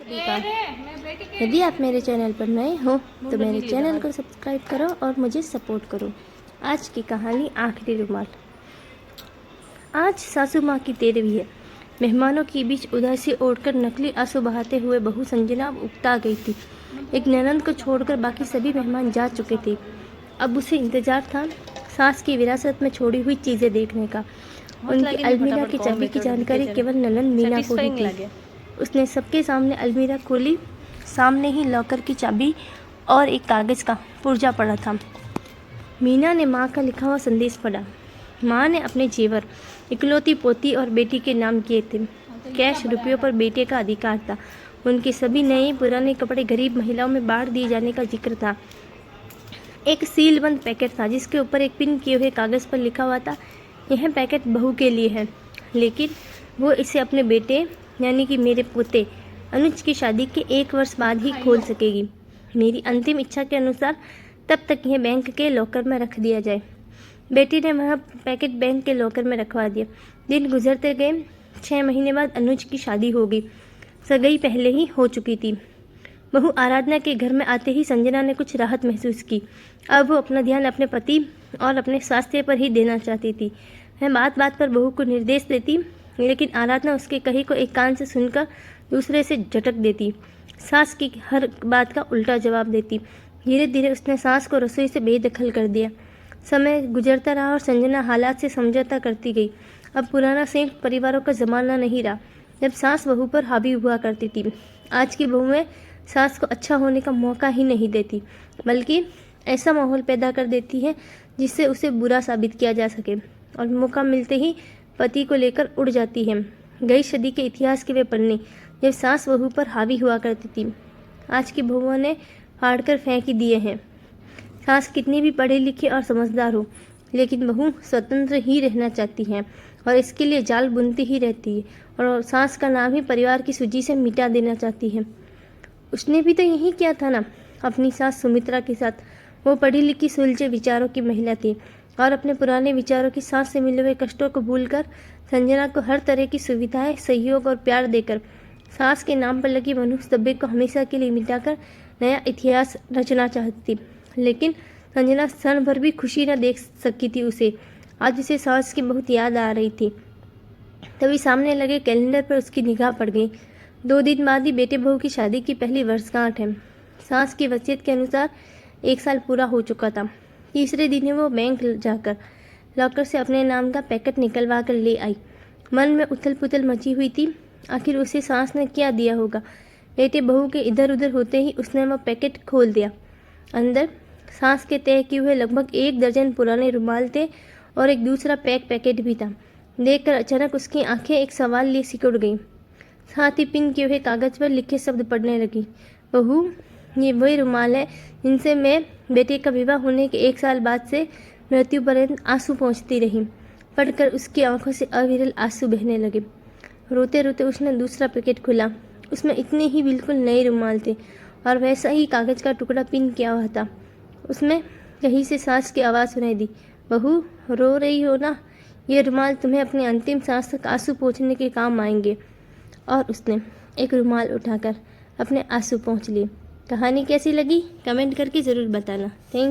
यदि आप मेरे चैनल पर नए हो तो मेरे चैनल को सब्सक्राइब करो और मुझे सपोर्ट करो। आज की कहानी आखिरी रुमाल। आज सासू माँ की 13वीं है। मेहमानों के बीच उदासी ओढ़कर नकली आंसू बहाते हुए बहू संजना उकता गई थी। एक ननंद को छोड़कर बाकी सभी मेहमान जा चुके थे। अब उसे इंतजार था सास की विरासत में छोड़ी हुई चीज़ें देखने का। उनकी अलमीरा की चाबी की जानकारी केवल ननंद मीना को ही थी। उसने सबके सामने अलमीरा खोली। सामने ही लॉकर की चाबी और एक कागज़ का पुर्जा पड़ा था। मीना ने माँ का लिखा हुआ संदेश पढ़ा। माँ ने अपने जेवर इकलौती पोती और बेटी के नाम किए थे। कैश रुपयों पर बेटे का अधिकार था। उनके सभी नए पुराने कपड़े गरीब महिलाओं में बांट दिए जाने का जिक्र था। एक सीलबंद पैकेट था जिसके ऊपर एक पिन किए हुए कागज़ पर लिखा हुआ था, यह पैकेट बहू के लिए है, लेकिन वो इसे अपने बेटे यानी कि मेरे पोते अनुज की शादी के 1 वर्ष बाद ही खोल सकेगी। मेरी अंतिम इच्छा के अनुसार तब तक यह बैंक के लॉकर में रख दिया जाए। बेटी ने वह पैकेट बैंक के लॉकर में रखवा दिया। दिन गुजरते गए। 6 महीने बाद अनुज की शादी हो गई। सगाई पहले ही हो चुकी थी। बहू आराधना के घर में आते ही संजना ने कुछ राहत महसूस की। अब वो अपना ध्यान अपने पति और अपने स्वास्थ्य पर ही देना चाहती थी। वह बात बात पर बहू को निर्देश देती, लेकिन आराधना उसके कहे को एक कान से सुनकर दूसरे से झटक देती। सास की हर बात का उल्टा जवाब देती। धीरे धीरे उसने सास को रसोई से बेदखल कर दिया। समय गुजरता रहा और संजना हालात से समझौता करती गई। अब पुराना संयुक्त परिवारों का ज़माना नहीं रहा जब सास बहू पर हावी हुआ करती थी। आज की बहुएं सास को अच्छा होने का मौका ही नहीं देती, बल्कि ऐसा माहौल पैदा कर देती है जिससे उसे बुरा साबित किया जा सके, और मौका मिलते ही पति को लेकर उड़ जाती है। गई सदी के इतिहास के वे पन्ने जब सास बहू पर हावी हुआ करती थी, आज की बहुओं ने फाड़कर फेंक ही दिए हैं। सास कितनी भी पढ़ी लिखी और समझदार हो, लेकिन बहू स्वतंत्र ही रहना चाहती है और इसके लिए जाल बुनती ही रहती है, और सास का नाम ही परिवार की सूची से मिटा देना चाहती है। उसने भी तो यही किया था ना अपनी सास सुमित्रा के साथ। वो पढ़ी लिखी सुलझे विचारों की महिला थी और अपने पुराने विचारों की सास से मिले हुए कष्टों को भूलकर संजना को हर तरह की सुविधाएं, सहयोग और प्यार देकर सास के नाम पर लगी मनुष्य दब्बे को हमेशा के लिए मिटाकर नया इतिहास रचना चाहती थी। लेकिन संजना क्षण भर भी खुशी न देख सकी थी उसे। आज उसे सास की बहुत याद आ रही थी। तभी सामने लगे कैलेंडर पर उसकी निगाह पड़ गई। 2 दिन बाद ही बेटे बहू की शादी की पहली वर्षगांठ है। सास की वसीयत के अनुसार 1 साल पूरा हो चुका था। तीसरे दिन वो बैंक जाकर लॉकर से अपने नाम का पैकेट निकलवा कर ले आई। मन में उथल पुथल मची हुई थी। आखिर उसे सास ने क्या दिया होगा। बेटे बहू के इधर उधर होते ही उसने वह पैकेट खोल दिया। अंदर सास के तय किए हुए लगभग 1 दर्जन पुराने रुमाल थे और एक दूसरा पैकेट भी था। देखकर अचानक उसकी आंखें एक सवाल लिए सिकुड़ गईं। साथ ही पिन किए हुए कागज पर लिखे शब्द पढ़ने लगी। बहू, ये वही रुमाल है जिनसे मैं बेटे का विवाह होने के 1 साल बाद से मृत्यु पर्यंत आंसू पोंछती रही। पढ़कर उसकी आंखों से अविरल आंसू बहने लगे। रोते रोते उसने दूसरा पैकेट खोला। उसमें इतने ही बिल्कुल नए रुमाल थे और वैसा ही कागज का टुकड़ा पिन किया हुआ था। उसमें कहीं से सास की आवाज़ सुनाई दी, बहू रो रही हो ना, ये रुमाल तुम्हें अपनी अंतिम सांस तक आंसू पोंछने के काम आएंगे। और उसने एक रुमाल उठाकर अपने आंसू पोंछ लिए। कहानी कैसी लगी कमेंट करके ज़रूर बताना। थैंक